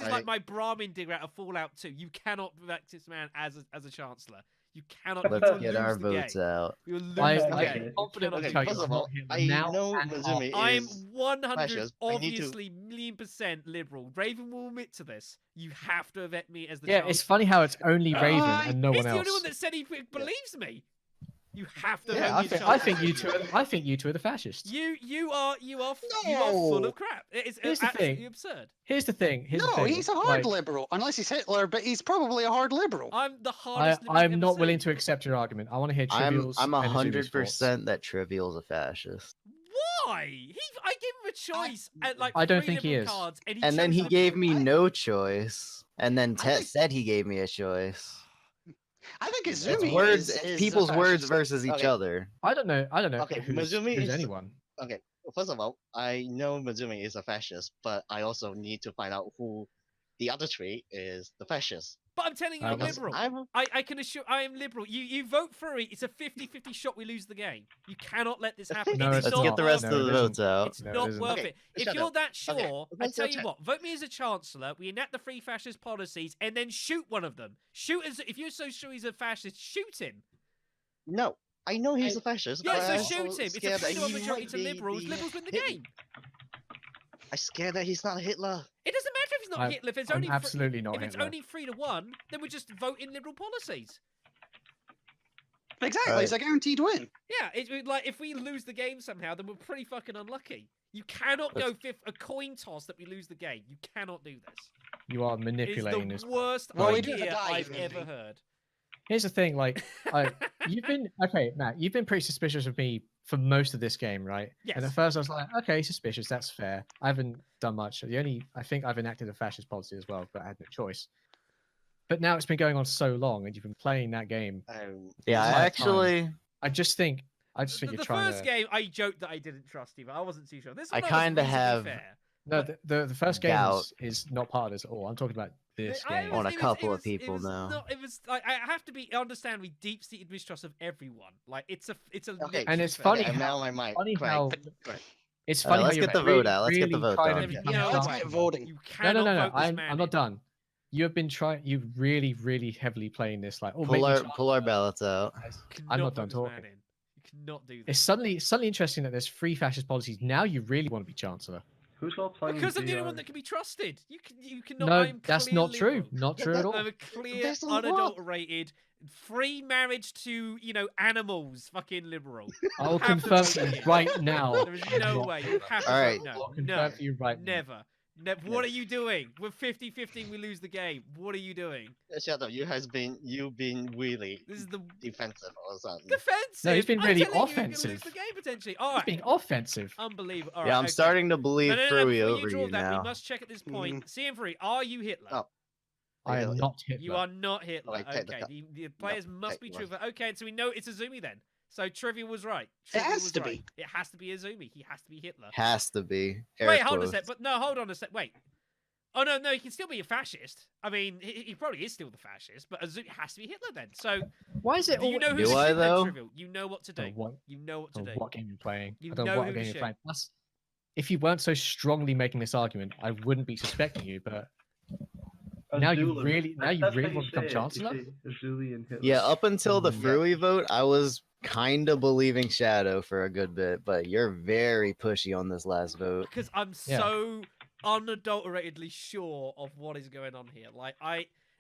I- like my Brahmin digger out of Fallout 2. You cannot elect this man as a chancellor. You cannot. you Let's will get lose our the votes game. out. You will lose I, the I game. can You confidently cannot okay. tell do you First it. of I'm all, not Hitler I now know and Mizumi after. I'm is 100 fascist. I need to- obviously million% liberal. Raven will admit to this. You have to vet me as the Yeah, chancellor. it's funny how it's only Raven and no He's one the else. only one that said he believes me. You have to Yeah, vote I me think, as I think chancellor. you two. I think you two are the fascists. You are full No. of crap. It's Here's the absolutely thing. absurd. Here's the thing. Here's the No, thing. he's a hard like, liberal. Unless he's Hitler, but he's probably a hard liberal. I'm the hardest. liberal I'm you've not ever willing seen. to accept your argument. I want to hear I'm Trivial's and Izumi's thoughts. 100% that Trivial's a fascist. Why? I gave him a choice at like I don't three think he liberal is. cards, and, And then chose he the gave liberal. me no choice. And then I Tet think- said he gave me a choice. I think It's Izumi It's words, is it's a people's words fascist. versus each Okay. other. I don't know. I don't know Okay, who's Mizumi is- anyone. Okay, first of all, I know Mizumi is a fascist, but I also need to find out who the other three is the fascist. But I'm telling you, I'm Because liberal. I'm I can assure I am liberal. You vote for it. It's a 50-50 shot we lose the game. You cannot let this happen. No, It's it's Let's not get the worth rest No, of it the isn't. votes out. It's No, it not isn't. worth Okay, it. If shut you're up. that sure, Okay, I let's tell go you check. what, vote me as a chancellor. We enact the free fascist policies, and then shoot one of them. Shoot as if you're so sure he's a fascist, shoot him. no. I know he's a fascist. Yeah, but so I'm shoot also him. It's a scared that 3-1 he majority might to be liberals. the Liberals win the Hitler. game. I'm scared that he's not Hitler. It doesn't matter if it's not I'm- Hitler. If it's I'm only absolutely not if it's Hitler. only 3-1, then we just vote in liberal policies. Exactly, it's a guaranteed win. Yeah, like if we lose the game somehow, then we're pretty fucking unlucky. You cannot go a coin toss that we lose the game. You cannot do this. You are It's manipulating the this. worst Well, we do have a idea die I've here, ever maybe. heard. Here's the thing, like, you've been okay, Matt. You've been pretty suspicious of me for most of this game, right? And Yes. at first, I was like, okay, suspicious. That's fair. I haven't done much. I think I've enacted a fascist policy as well, but I had no choice. But now it's been going on so long, and you've been playing that game. Yeah, It's I my actually, I just think The you're trying first to. game, I joked that I didn't trust you, but I wasn't too sure. This I one, kinda was have- reasonably fair. No, the first game doubt. is not part of this at all. I'm talking about this I game. was- On a it was- couple it of was- it people was now. not- it was. I have to understand with deep-seated mistrust of everyone. Like it's a. Okay. And it's fair. funny Okay, how- now my mind. Funny Craig, how Craig. it's All right, funny. let's how get you're the vote out. Let's get the really vote trying to out. You become know, Let's Trump. get voting. You No, cannot no, vote this I'm man not in. done. You have been trying. You really heavily playing this. Like, oh, make Pull me our Trump. pull our ballots out. You I'm cannot not done vote this man talking. in. You cannot do It's this. suddenly interesting that there's free fascist policies. Now you really want to be chancellor. Who's all playing? Because I'm the only VR? one that can be trusted. You cannot. No, I'm that's not clearly true. wrong. Not true at all. I'm a clear, There's a lot. unadulterated, free marriage to animals. Fucking liberal. I'll have to confirm vote to you again. right now. There is no way. You have to All vote right. no. I'll confirm No. to you right now. Never. What are you doing? We're 50-50. We lose the game. What are you doing? Shut up. You've been really This is the defensive or something. defensive. No, he's been I'm really telling you, you're gonna lose offensive. the game potentially. All It's right. being offensive. Unbelievable. All Yeah, right, I'm okay. starting to believe No, Frui before you over draw you that, now. we must check at this point. CM3, are you Hitler? Oh, I am Really? not Hitler. You are not Hitler. Like, take the Okay, cup. the players must be take true. one. Okay, so we know it's Izumi then. So Trivia was right. It Trivia has was to right. be. It has to be Izumi. He has to be Hitler. Has to be. Air Wait, hold on a quotes. sec. But no, hold on a sec. Wait. Oh no, he can still be a fascist. I mean, he probably is still the fascist, but Izumi has to be Hitler then. So Why is it do you all? know who Do to I, shoot then, though? Trivial? You know what to Oh, do. what? You know what to Oh, do. what game you're playing? You I don't know know what who to game you're shoot. playing. if you weren't so strongly making this argument, I wouldn't be suspecting you. But now you Azula. really That's how want to become say it. Chancellor? You say Azuli and Hitler. Yeah, up until the Yeah. Frui vote, I was kind of believing Shadow for a good bit, but you're very pushy on this last vote. Because I'm Yeah. so unadulteratedly sure of what is going on here. Like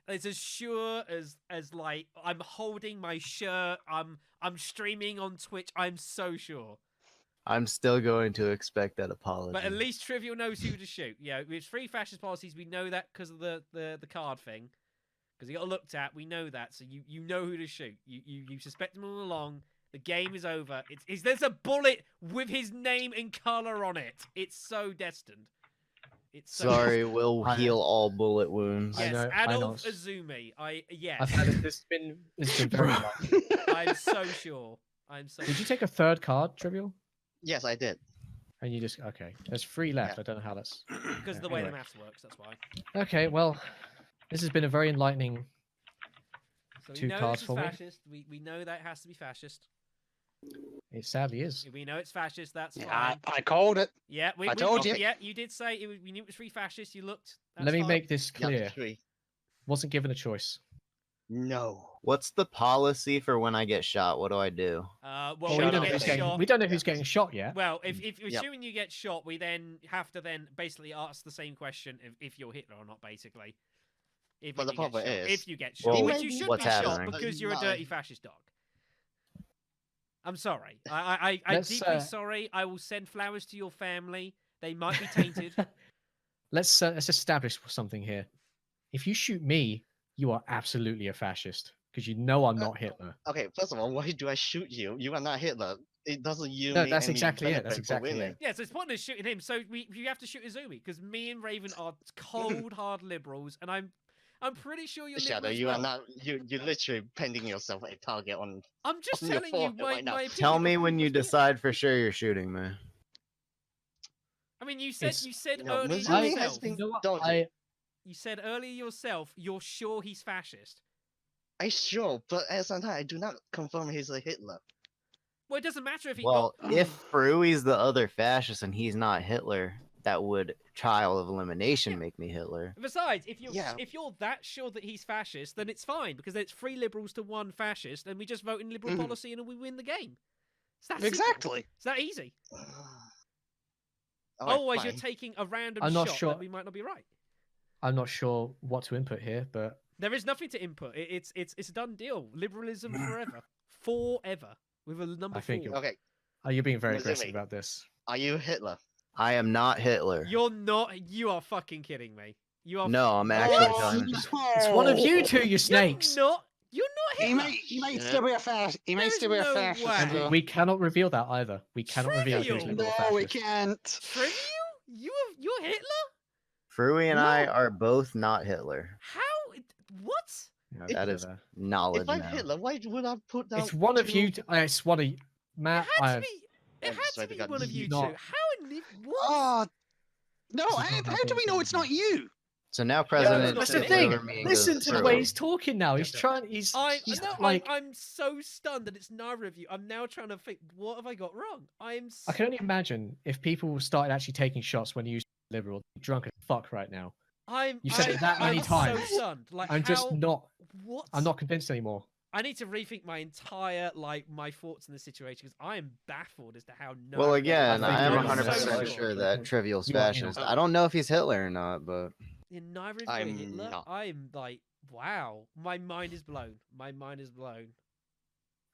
it's as sure as like I'm holding my shirt. I'm streaming on Twitch. I'm so sure. I'm still going to expect that apology. But at least Trivial knows who to shoot. Yeah, with free fascist policies, we know that because of the card thing. Because he got looked at, we know that. So you know who to shoot. You suspect him all along. The game is over. There's a bullet with his name and color on it. It's so destined. It's so Sorry, we'll I- heal all bullet wounds. I Yes, know- I know. Adolf Azumi. Yes. I've had this been very much. I'm so sure. I'm so. Did you take a third card, Trivial? Yes, I did. And you just okay. There's 3 left. I don't know how that's. Because of the way the Anyway. maths works. That's why. Okay, well, this has been a very enlightening. So we 2 know cards this is for me. fascist. We know that it has to be fascist. It sadly is. We know it's fascist. That's fine. Yeah, I called it. Yeah, I told you. Yeah, you did say we knew it was free fascist. You looked. That's Let me fine. make this Yeah, clear. 3. Wasn't given a choice. No. What's the policy for when I get shot? What do I do? Well, Well, when we you don't know get who's getting. shot. We don't know who's Yeah. getting shot yet. Well, if Yep. assuming you get shot, we then have to then basically ask the same question if you're Hitler or not, basically. If But the you get problem shot. is- if you get shot, Well, which you should what's be shot happening? because you're a No. dirty fascist dog. I'm sorry. I'm Let's, deeply sorry. I will send flowers to your family. They might be tainted. let's establish something here. If you shoot me, you are absolutely a fascist because you know I'm not Hitler. Okay, first of all, why do I shoot you? You are not Hitler. It doesn't yield No, me that's any exactly it. That's benefit for exactly winning. it. Yeah, so it's pointless shooting him. So you have to shoot Izumi because me and Raven are cold, hard liberals, and I'm pretty sure you're Shadow, liberal as you well. are not. You're literally pending yourself a target on. I'm just on your telling you forehead my, right now. my opinion. Tell me of when who you was Hitler. decide for sure you're shooting me. I mean, you said It's- No, earlier Missouri yourself. has been You know what? dodgy. You said earlier yourself. You're sure he's fascist. I sure, but at the same time, I do not confirm he's a Hitler. Well, it doesn't matter if he. Well, if Frui's the other fascist and he's not Hitler, that would trial of elimination make me Hitler. Besides, if you're Yeah. if you're that sure that he's fascist, then it's fine because then it's 3 liberals to 1 fascist, and we just vote in liberal Mhm. policy and we win the game. It's that simple. Exactly. It's that easy. Alright, Otherwise, you're fine. taking a random I'm not shot sure- that we might not be right. I'm not sure what to input here, but There is nothing to input. It's a done deal. Liberalism forever, forever with a number I think 4. it- Okay, you're being very Missouri. aggressive about this. are you Hitler? I am not Hitler. You're not. You are fucking kidding me. You are. No, I'm actually telling the truth. It's one of you two, you You're snakes. not. You're not He Hitler. might still be a fascist. He may There's still be a no fascist. way. though. We cannot reveal that either. We cannot reveal who's Trivial. liberal or No, we fascist. can't. Trivial? You're Hitler? Frui and I No. are both not Hitler. How? What? No, That is never. knowledge If I'm now. Hitler, why would I put down? It's one of two- you. It's one of you. It Matt, had I to be. It I had swear to to be God, one of you two. not- How in the what? Oh, no. This is How, not how do we know it's not you? So now Yeah, President that's the takes thing. over me and Listen goes to the through. way he's talking now. He's Yep. trying. He's No, like. I'm so stunned that it's neither of you. I'm now trying to think. What have I got wrong? I'm. I can only imagine if people started actually taking shots when you used liberal. You're drunk as fuck right now. I'm. You've said it that I'm many times. So stunned. Like I'm just how- not. What? I'm not convinced anymore. I need to rethink my entire my thoughts in this situation because I am baffled as to how. No Well, again, I think I am you're 100% so sure that Trivial's You are fascist. not. I don't know if he's Hitler or not, but In neither of I'm you are Hitler. not. I'm like, wow, my mind is blown. My mind is blown.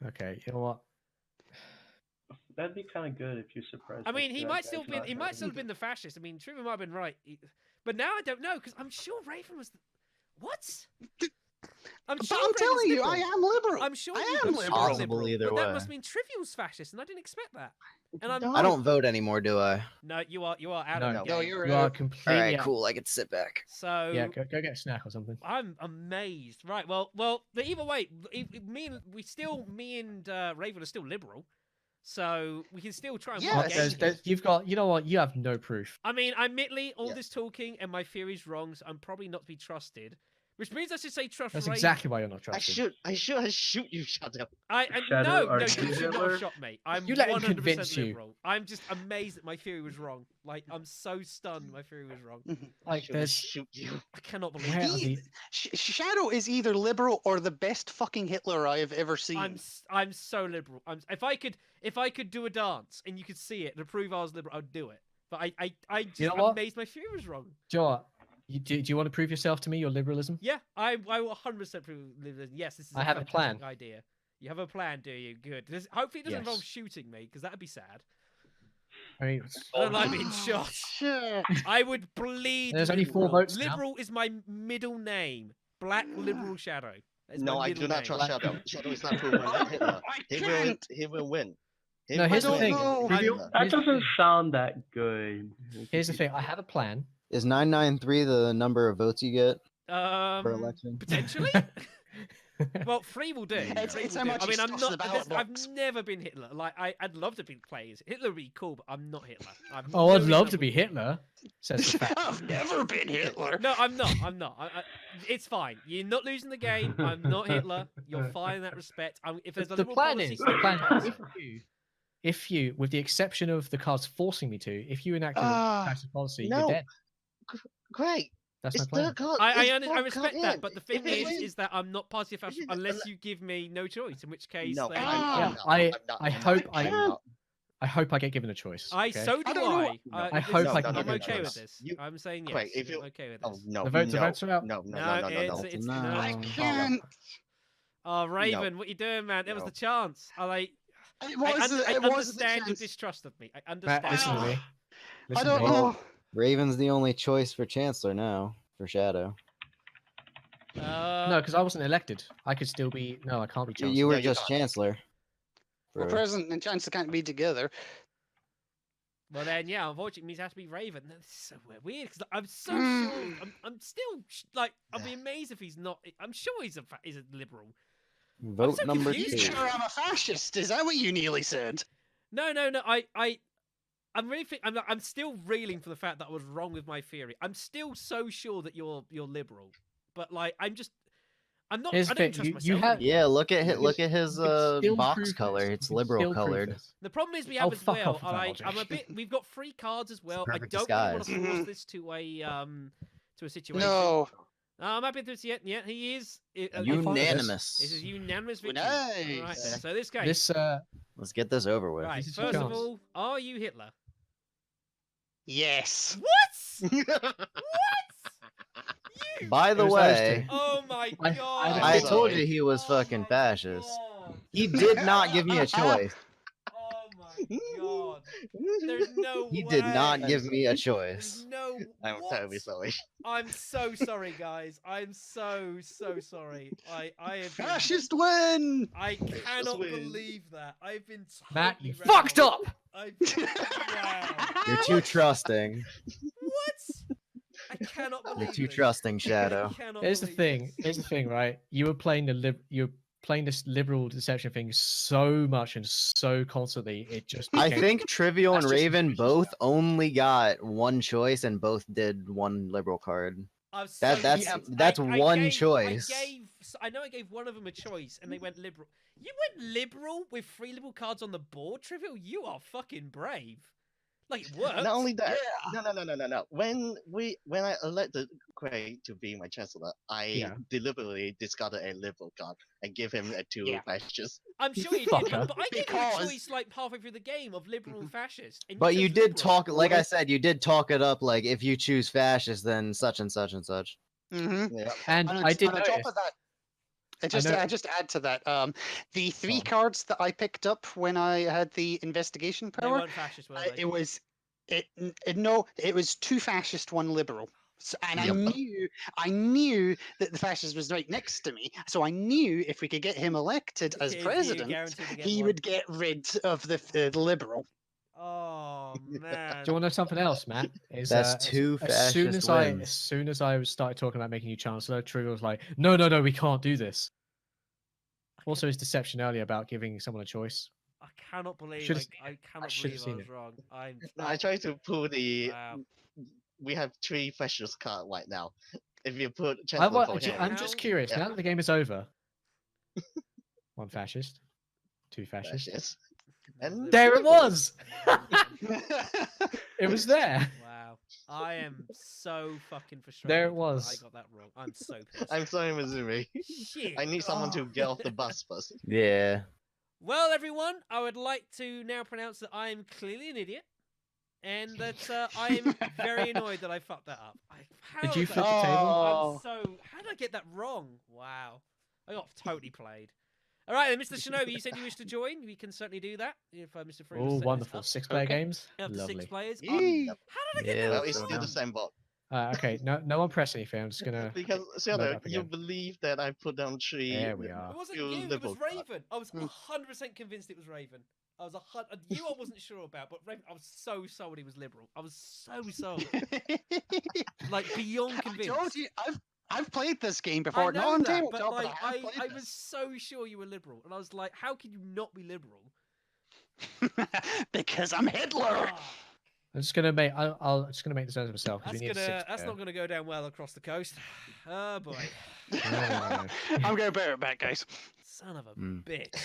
Okay, you know what? That'd be kind of good if you surprised. I us mean, he that might guy's still be. not He might Hitler. still have been the fascist. I mean, Truman might have been right, but now I don't know because I'm sure Raven was. What? I'm But sure I'm Raven's telling you, liberal. I am liberal. I'm sure I you am I'm liberal. sure you're Possible either but that way. must mean Trivial's fascist, and I didn't expect that. And I'm No. I don't vote anymore, do I? No, you are out No, of no, the No, game. you're You are out. completely. All right, out. cool. I can sit back. So Yeah, go get a snack or something. I'm amazed. Right. Well. But either way, me and Raven are still liberal, so we can still try and Yes. win the game There's, here. you've got. You know what? You have no proof. I mean, admittedly, all Yeah. this talking and my theory's wrong, so I'm probably not to be trusted. Which means I should say trust That's Raven. exactly why you're not trusted. I should shoot you, Shadow. Shadow, No, are you you should not Hitler? have shot me. I'm You let him 100% convince you. liberal. I'm just amazed that my theory was wrong. Like, I'm so stunned my theory was wrong. Like, Should there's shoot you. I cannot believe where it. are the Shadow is either liberal or the best fucking Hitler I have ever seen. I'm so liberal. If I could do a dance and you could see it to prove I was liberal, I'd do it. But I just You know what? amazed my theory was wrong. Do you know what? Do you want to prove yourself to me, your liberalism? Yeah, I will 100% prove liberalism. Yes, this is I have a fantastic plan. idea. You have a plan, do you? Good. Hopefully it doesn't involve Yes. shooting me, because that'd be sad. I mean, I don't like being shot. Shit. I would bleed. There's only 4 liberal. votes now. Liberal is my middle name. Black Liberal Shadow. That is No, my I middle do not name. trust Shadow. Shadow is not proven Hitler. I He will. can't. He will win. He No, will here's the win. thing. know. That doesn't sound that good. here's the thing. I have a plan. Is 993 the number of votes you get per election? Potentially. Well, 3 will do. It's- 3 it's will how do. much I mean, he I'm stuffs not. the ballot I've box. never been Hitler. Like, I'd love to be players. Hitler would be cool, but I'm not Hitler. Oh, I'd love to be Hitler. Says the fact. I've never been Hitler. No, I'm not. I'm not. It's fine. You're not losing the game. I'm not Hitler. You're fine in that respect. If there's a The liberal plan policy, is, if you, with the exception of the cards forcing me to, if you enact a Ah, fascist policy, no. you're dead. Great. That's It's my plan. third card. I it's fourth respect card that, in. but the If thing it wins- is that I'm not party fascist is unless ele- you give me no choice. In which case, No, then I'm Ah. not, Yeah, I'm not, I I'm not, I I'm not, hope I'm I not. I hope I get given a choice. I okay? so do I don't know. I. No. I hope listen, I can I'm give it a okay with choice. this. You- I'm saying yes. Wait, if you- I'm okay with Oh this. no! The votes- the no, votes are out. No, no, No, no, no, no, it's- no. it's- No. no. I No. can't. Oh, Raven, what you doing, man? There was No. the chance. I It was. I It was the understand your chance. distrust of me. I Matt, understand. listen to me. I Listen don't to me. know. Raven's the only choice for Chancellor now for Shadow. No, because I wasn't elected. I could still be. No, I can't be chancellor. You were No, you just can't. Chancellor. Well, Bro. President and Chancellor can't be together. Well, then, yeah, unfortunately, it means it has to be Raven. That's so weird because I'm so Mm. sure. I'm still like, I'll be amazed if he's not. I'm sure he's a liberal. Vote so number confused. You 2. sure I'm a fascist? Is that what you nearly said? No. I'm really. I'm still reeling for the fact that I was wrong with my theory. I'm still so sure that you're liberal, but like, I'm not. Here's I the don't thing, trust you myself. have- anymore. Yeah, look at You look can- at his you can still box prove color. this. It's You can liberal still prove colored. this. The problem is we Oh, have as fuck well. off with that logic. I'm a bit. We've got 3 cards as well. I perfect don't really want to disguise. force this to a situation. No. I'm happy to see it. Yeah, he is. Unanimous. This is unanimous victory. All right, Nice. then. So this game. This Let's get this over with. Right. This is your First of chance. all, are you Hitler? Yes. What? By the It was those way, Oh my I- god! I I'm told sorry. you he was Oh fucking my fascist. God. He did not give me a choice. Oh my god! There's no He way. did not give me a There's choice. no. I'm what? terribly sorry. I'm so sorry, guys. I'm so sorry. I have been, Fascist win. I cannot win. believe that. I've been Matt, totally you fucked wrong. up. Wow. You're too trusting. What? I cannot believe You're too this. trusting, I Shadow. cannot Here's the believe thing. this. Here's the thing, right? You were playing this liberal deception thing so much and so constantly. It just. I became- think Trivial and That's just Raven suspicious both now. only got one choice and both did one liberal card. I'm That- so that's- confused. that's I one gave- choice. I know I gave one of them a choice, and they went liberal. You went liberal with 3 liberal cards on the board, Trivial. You are fucking brave. Like it worked. Not only that, Yeah. no. When I elected Craig to be my chancellor, I Yeah. deliberately discarded a liberal card and give him a 2 Yeah. fascist. I'm sure you did, Fucker. but I gave you Because- a choice like halfway through the game of liberal and fascist. And But you chose did liberal. talk, like I said, you did talk it up. Like if you choose fascist, then such and such and such. Mm-hmm. Yeah. And And I on did top notice. of that, I know- just add to that. The 3 on. cards that I picked up when I had the investigation They power, weren't fascist, were they? it was it was 2 fascist, 1 liberal. So, and I knew that the fascist was right next to me, so I knew if we could get him elected as If you president, guaranteed to get he one. would get rid of the liberal. Oh man. Do you want to know something else, Matt? Is, That's as- 2 as soon fascist as I wins. as soon as I started talking about making you chancellor, Trivial was like, no, we can't do this. Also, his deception earlier about giving someone a choice. I cannot believe Should've I cannot should've believe I seen was it. wrong. I'm No, I tried to pull the. wow. We have 3 fascist cards right now. if you put I Chancellor wa- for ju- him. I'm just How- curious. Yeah. Now that the game is over, 1 fascist, 2 fascist. Fascist. There's And the- There it was. Oh. It was there. Wow. I am so fucking frustrated. There it that was. I got that wrong. I'm so pissed. I'm sorry, Mizumi. Shit. I need someone to get off the bus first. Yeah. Well, everyone, I would like to now pronounce that I am clearly an idiot, and that I am very annoyed that I fucked that up. Did you the- flip the table? Oh. I'm so. How did I get that wrong? Wow. I got totally played. All right, then, Mr. Shinobi, you said you wish to join. We can certainly do that if Mr. Freeman Oh, set this wonderful. up. 6-player Okay. games. Up to 6 Lovely. players. Yee. How did I get Yeah, that Well, let's it's go still the down. same bot. Okay, no one press anything. I'm just gonna. Because, load Shadow, up you again. believe that I put down 3. There we are. It wasn't few you, it was liberal cards. Raven. I was Mm. 100% convinced it was Raven. I was you I wasn't sure about, but Raven, I was so sold he was liberal. I was so sold. Like, beyond I convinced. told you, I've played this game I before, know not on that, tabletop, but but like, I have played I this. was so sure you were liberal. And I was like, how can you not be liberal? Because I'm Hitler. Ah, I'm just gonna make. I'll just gonna make the zones myself because that's we need gonna, a 6 that's not gonna go down well across the coast. Oh boy. No. I'm going to bear it back, guys. Son of a Mm. bitch.